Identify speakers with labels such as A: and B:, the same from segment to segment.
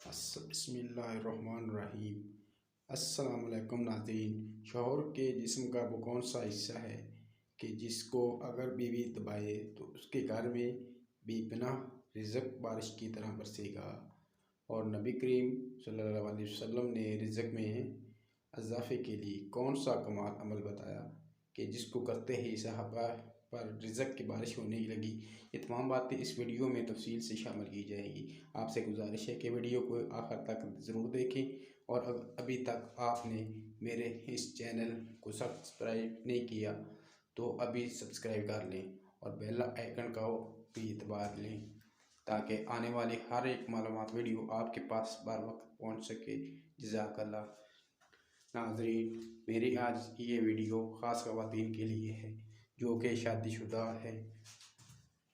A: बिस्मिल्लाहिर्रहमानिर्रहीम। अस्सलाम वालेकुम नाज़रीन। शौहर के जिस्म का वो कौन सा हिस्सा है कि जिसको अगर बीवी दबाए तो उसके घर में बेपनाह रिज़्क़ बारिश की तरह बरसेगा। और नबी करीम सल्लल्लाहु अलैहि वसल्लम ने रिज़्क़ में इजाफ़े के लिए कौन सा कमाल अमल बताया कि जिसको करते ही सहाबा पर रिज़्क़ की बारिश होने लगी। ये तमाम बातें इस वीडियो में तफसील से शामिल की जाएंगी। आपसे गुजारिश है कि वीडियो को आखिर तक ज़रूर देखें और अभी तक आपने मेरे इस चैनल को सब्सक्राइब नहीं किया तो अभी सब्सक्राइब कर लें और बेल आइकन का भी दबा लें ताकि आने वाली हर एक मालूमात वीडियो आपके पास बर वक्त पहुँच सके। जज़ाकल्लाह। नाज़रीन, मेरी आज ये वीडियो ख़ास ख़वातीन के लिए है जो कि शादीशुदा है।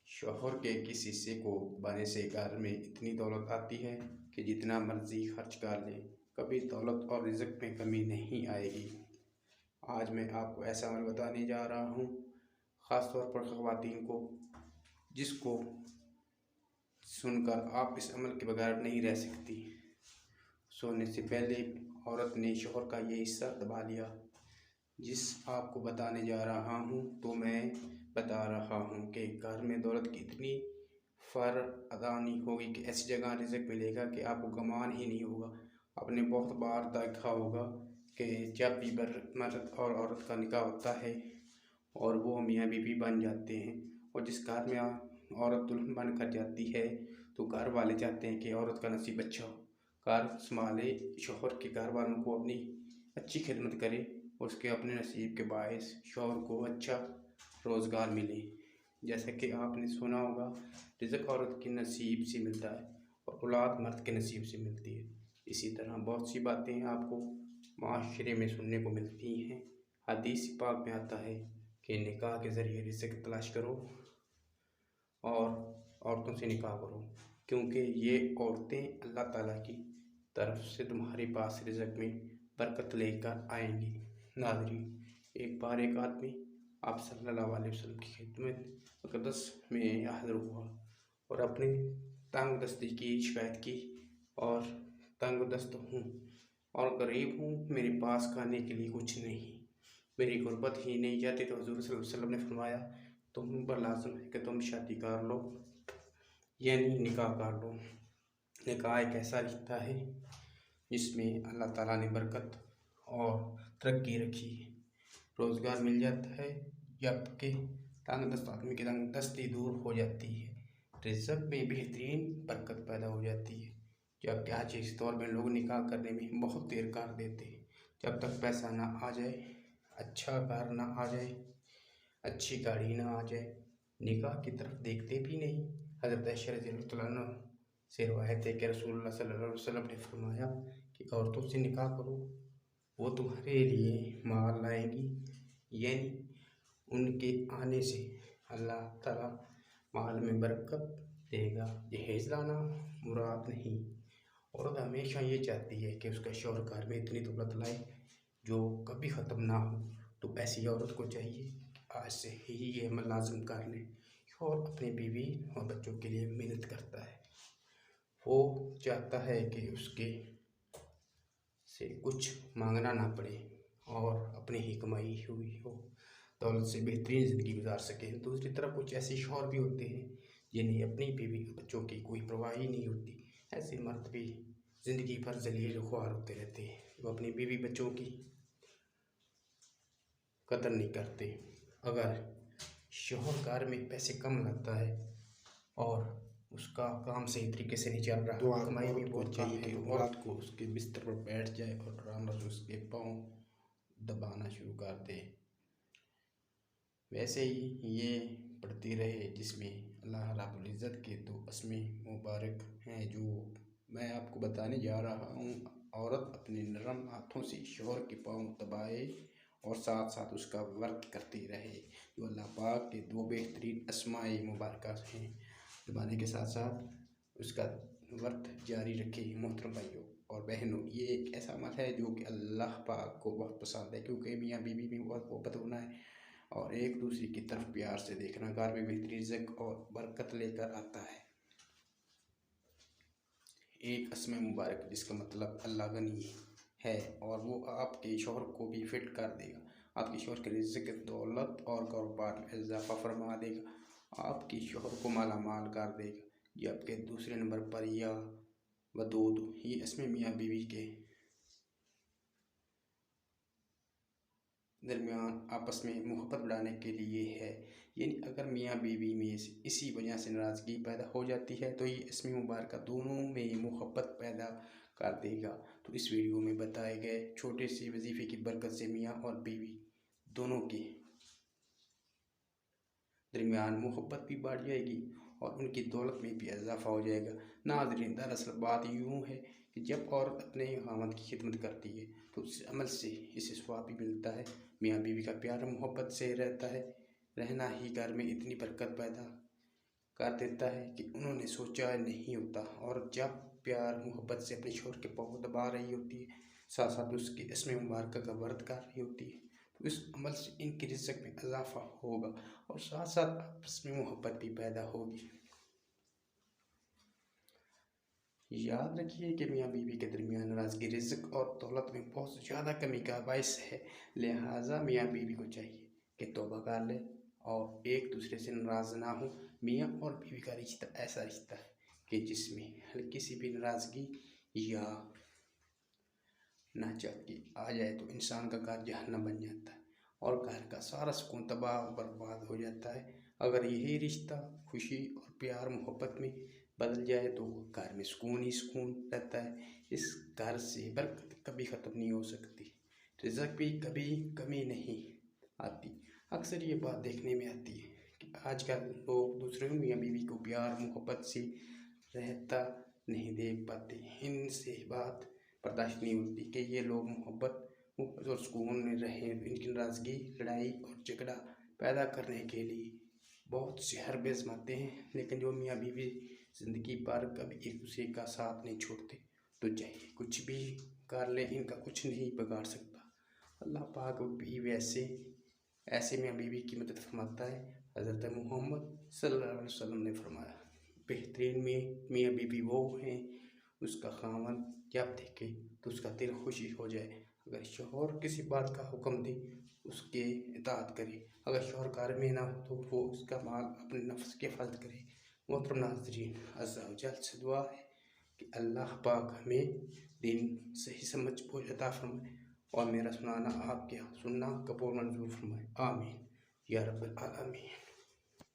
A: शौहर के किस हिस्से को दबाने से घर में इतनी दौलत आती है कि जितना मर्जी खर्च कर लें कभी दौलत और रिज़्क़ में कमी नहीं आएगी। आज मैं आपको ऐसा अमल बताने जा रहा हूँ ख़ास तौर पर ख़वातीन को, जिसको सुनकर आप इस अमल के बगैर नहीं रह सकती। सोने से पहले औरत ने शौहर का ये हिस्सा दबा लिया। जिस आपको बताने जा रहा हूँ तो मैं बता रहा हूँ कि घर में दौलत की इतनी फ़र अदा नहीं होगी कि ऐसी जगह रिज़्क़ मिलेगा कि आपको गमान ही नहीं होगा। आपने बहुत बार देखा होगा कि जब भी मर्द और औरत का निकाह होता है और वो मियाँ बीवी बन जाते हैं और जिस घर में औरत दुल्हन बन कर जाती है तो घर वाले चाहते हैं कि औरत का नसीब अच्छा हो, घर संभाले, शौहर के घर वालों को अपनी अच्छी खिदमत करे, उसके अपने नसीब के बायस शौहर को अच्छा रोज़गार मिले। जैसे कि आपने सुना होगा रिज़्क़ औरत के नसीब से मिलता है और औलाद मर्द के नसीब से मिलती है। इसी तरह बहुत सी बातें आपको माशरे में सुनने को मिलती हैं। हदीस पाक में आता है कि निकाह के ज़रिए रिज़्क़ तलाश करो और औरतों से निकाह करो, क्योंकि ये औरतें अल्लाह ताला की तरफ से तुम्हारे पास रिज़्क़ में बरकत लेकर आएंगी। नाज़रीन, एक बार एक आदमी आप सल्लल्लाहु अलैहि वसल्लम की खिदमत मुक़द्दस में हाज़िर हुआ और अपनी तंग दस्ती की शिकायत की और तंग दस्त हूँ और गरीब हूँ, मेरे पास खाने के लिए कुछ नहीं, मेरी गुर्बत ही नहीं जाती। तो हुज़ूर सल्लल्लाहु अलैहि वसल्लम ने फरमाया तुम पर लाज़िम है कि तुम शादी कर लो, यानी निकाह कर लो। निकाह एक ऐसा रिश्ता है जिसमें अल्लाह ताला ने बरकत और तरक्की रखी है। रोज़गार मिल जाता है जबकि तंगदस्त आदमी की तंगदस्ती दूर हो जाती है। रिज़्क़ में बेहतरीन बरकत पैदा हो जाती है। जबकि आज इस दौर में लोग निकाह करने में बहुत देर कर देते हैं। जब तक पैसा ना आ जाए, अच्छा घर ना आ जाए, अच्छी गाड़ी ना आ जाए, निकाह की तरफ देखते भी नहीं। हज़रत आयशा रज़ियल्लाहु अन्हा से रवायत है कि रसूलुल्लाह सल्लल्लाहु अलैहि वसल्लम ने फरमाया कि औरतों से निकाह करो, वो तुम्हारे लिए माल लाएंगी, यानी उनके आने से अल्लाह ताला माल में बरकत देगा। दहेज लाना मुराद नहीं। औरत हमेशा ये चाहती है कि उसका शौहर घर में इतनी दौलत लाए जो कभी ख़त्म ना हो। तो ऐसी औरत को चाहिए कि आज से ही ये अमल लाज़िम कर ले और अपनी बीवी और बच्चों के लिए मेहनत करता है। वो चाहता है कि उसके से कुछ मांगना ना पड़े और अपनी ही कमाई हुई हो दौलत से बेहतरीन ज़िंदगी गुजार सके। दूसरी तरफ कुछ ऐसे शौहर भी होते हैं जिन्हें अपनी बीवी बच्चों की कोई परवाह ही नहीं होती। ऐसे मर्द भी ज़िंदगी भर ज़लील ख्वार होते रहते हैं, वो अपनी बीवी बच्चों की कदर नहीं करते। अगर शौहर घर में पैसे कम लगता है और उसका काम सही तरीके से नहीं चल रहा तो कमाई भी बहुत चाहिए कि औरत को उसके बिस्तर पर बैठ जाए और आराम से उसके पाँव दबाना शुरू कर दे। वैसे ही ये पढ़ती रहे जिसमें अल्लाह रब्बुल इज़्ज़त के दो अस्मे मुबारक हैं जो मैं आपको बताने जा रहा हूँ। औरत अपने नरम हाथों से शौहर के पाँव दबाए और साथ साथ उसका वर्त करती रहे, जो अल्लाह पाक के दो बेहतरीन अस्माए मुबारक हैं। दबाने के साथ साथ उसका वर्त जारी रखे। मोहतरम भाइयों और बहनों, ये एक ऐसा अमल है जो कि अल्लाह पाक को बहुत पसंद है, क्योंकि मियाँ बीवी में बहुत मोहब्बत होना है और एक दूसरे की तरफ प्यार से देखना घर में बेहतरीन रिज़्क़ और बरकत लेकर आता है। एक अस्म मुबारक जिसका मतलब अल्लाह गनी है और वो आपके शौहर को भी फिट कर देगा, आपके शौहर के रिज़्क़, दौलत और कारोबार में इजाफा फरमा देगा, आपके शौहर को माला माल कर देगा। ये आपके दूसरे नंबर पर या वदूद, ये इसमें मियाँ बीवी के दरमियान आपस में मोहब्बत बढ़ाने के लिए है। यानी अगर मियाँ बीवी में इसी वजह से नाराज़गी पैदा हो जाती है तो ये इसमें मुबारक दोनों में मोहब्बत पैदा कर देगा। तो इस वीडियो में बताए गए छोटे से वजीफ़े की बरकत से मियाँ और बीवी दोनों के दरमियान मोहब्बत भी बढ़ जाएगी और उनकी दौलत में भी इजाफा हो जाएगा। नाज़रीन, दरअसल बात यूँ है कि जब औरत अपने खामद की खिदमत करती है तो उस अमल से इसे सवाब भी मिलता है, मियाँ बीवी का प्यार मोहब्बत से रहता है, रहना ही घर में इतनी बरकत पैदा कर देता है कि उन्होंने सोचा नहीं होता। और जब प्यार मोहब्बत से अपने शौहर के पाँव दबा रही होती है, साथ साथ उसके इसमें मुबारक का व्रत कर रही होती है, तो इस अमल से इनकी रिज़्क़ में इजाफा होगा और साथ साथ आपस में मोहब्बत भी पैदा होगी। याद रखिए कि मियाँ बीवी के दरमियान नाराज़गी रिज़्क़ और दौलत में बहुत ज़्यादा कमी का बायस है, लिहाजा मियाँ बीवी को चाहिए कि तौबा कर ले और एक दूसरे से नाराज़ ना हो। मियाँ और बीवी का रिश्ता ऐसा रिश्ता है कि जिसमें हल्की सी भी नाराज़गी या नाचाकी आ जाए तो इंसान का घर जहन्नम बन जाता है और घर का सारा सुकून तबाह बर्बाद हो जाता है। अगर यही रिश्ता खुशी और प्यार मोहब्बत में बदल जाए तो घर में सुकून ही सुकून रहता है। इस घर से बरकत कभी ख़त्म नहीं हो सकती, रिज़्क़ भी कभी कमी नहीं आती। अक्सर ये बात देखने में आती है कि आजकल लोग दूसरे मियाँ बीवी को प्यार मोहब्बत से रहता नहीं देख पाते। इनसे बात बर्दाश्त नहीं होती कि ये लोग मोहब्बत और सुकून में रहें। इनकी नाराज़गी, लड़ाई और झगड़ा पैदा करने के लिए बहुत से हरबे आजमाते हैं, लेकिन जो मियाँ बीवी ज़िंदगी भर कभी एक दूसरे का साथ नहीं छोड़ते, तो चाहे कुछ भी कर ले इनका कुछ नहीं बिगाड़ सकता। अल्लाह पाक भी वैसे ऐसे मियाँ बीवी की मदद फरमाता है। हज़रत मोहम्मद सल्लल्लाहु अलैहि वसल्लम ने फरमाया, बेहतरीन में मियाँ बीवी वो हैं उसका खामन जब देखे तो उसका दिल खुशी हो जाए। अगर शौहर किसी बात का हुक्म दे उसके इताअत करे, अगर शौहर घर में ना हो तो वो उसका माल अपने नफ्स के हिफाजत करे। मोहतरम नाज़रीन, अज़्ज़ा व जल से दुआ है कि अल्लाह पाक हमें दीन सही समझ बोझ अता फरमाए और मेरा सुनाना आपके यहाँ सुनना कबूल मंजूर फरमाए। आमीन या रब्बल आलमीन।